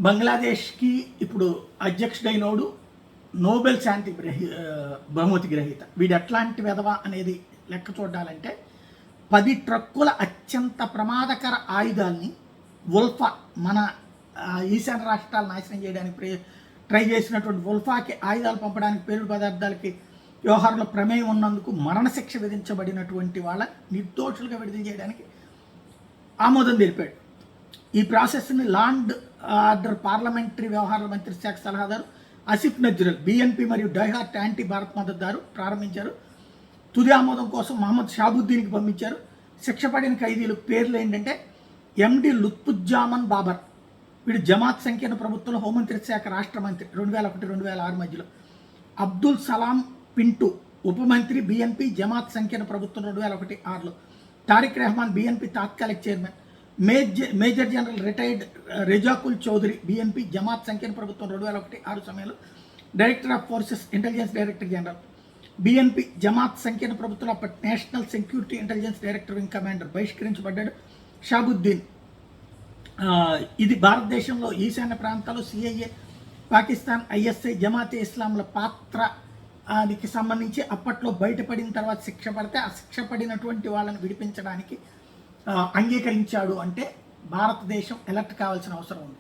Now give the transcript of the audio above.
బంగ్లాదేశ్కి ఇప్పుడు అధ్యక్షుడైనోడు నోబెల్ శాంతి బహుమతి గ్రహీత. వీడు ఎట్లాంటి వెధవ అనేది లెక్క చూడాలంటే 10 ట్రక్కుల అత్యంత ప్రమాదకర ఆయుధాలని వుల్ఫా మన ఈశాన్య రాష్ట్రాలు నాశనం చేయడానికి ట్రై చేసినటువంటి వుల్ఫాకి ఆయుధాలు పంపడానికి పేలుడు పదార్థాలకి వ్యవహారంలో ప్రమేయం ఉన్నందుకు మరణశిక్ష విధించబడినటువంటి వాళ్ళ నిర్దోషులుగా విడుదల చేయడానికి ఆమోదం తెలిపాడు. ఈ ప్రాసెస్ని లాండ్ ఆర్డర్ పార్లమెంటరీ వ్యవహారాల మంత్రి శాఖ సలహాదారు ఆసిఫ్ నజ్రల్ బీఎన్పీ మరియు డైహార్ట్ యాంటీ భారత్ మద్దతుదారు ప్రారంభించారు. తుది ఆమోదం కోసం మహమ్మద్ షాబుద్దీన్కి పంపించారు. శిక్ష పడిన ఖైదీల పేర్లు ఏంటంటే ఎండి లుత్ఫుజ్జామన్ బాబర్, వీడు జమాత్ సంకీర్ణ ప్రభుత్వంలో హోంమంత్రిత్వ శాఖ రాష్ట్ర మంత్రి 2001-2006 మధ్యలో. అబ్దుల్ సలాం పింటూ ఉప మంత్రి బీఎన్పీ జమాత్ సంకీర్ణ ప్రభుత్వం 2001-6లో. తారిక్ రెహమాన్ బీఎన్పీ తాత్కాలిక chairman. Major general retired Rezaqul Chowdhury BNP Jamaat సంకీర్ణ ప్రభుత్వం 2001-6 సమయంలో director of forces intelligence director general. BNP Jamaat సంకీర్ణ ప్రభుత్వంలో అప్పటి national security intelligence director wing commander బహిష్కరించబడ్డాడు. షాబుద్దీన్ ఇది భారతదేశంలో ఈశాన్య ప్రాంతాల్లో సిఐఏ, పాకిస్తాన్ ఐఎస్ఐ, జమాతే ఇస్లాంల పాత్రకి సంబంధించి అప్పట్లో బయటపడిన తర్వాత శిక్ష పడితే ఆ శిక్ష పడినటువంటి వాళ్ళని విడిపించడానికి అంగీకరించాడు. అంటే భారతదేశం ఎలర్ట్ కావాల్సిన అవసరం ఉంది.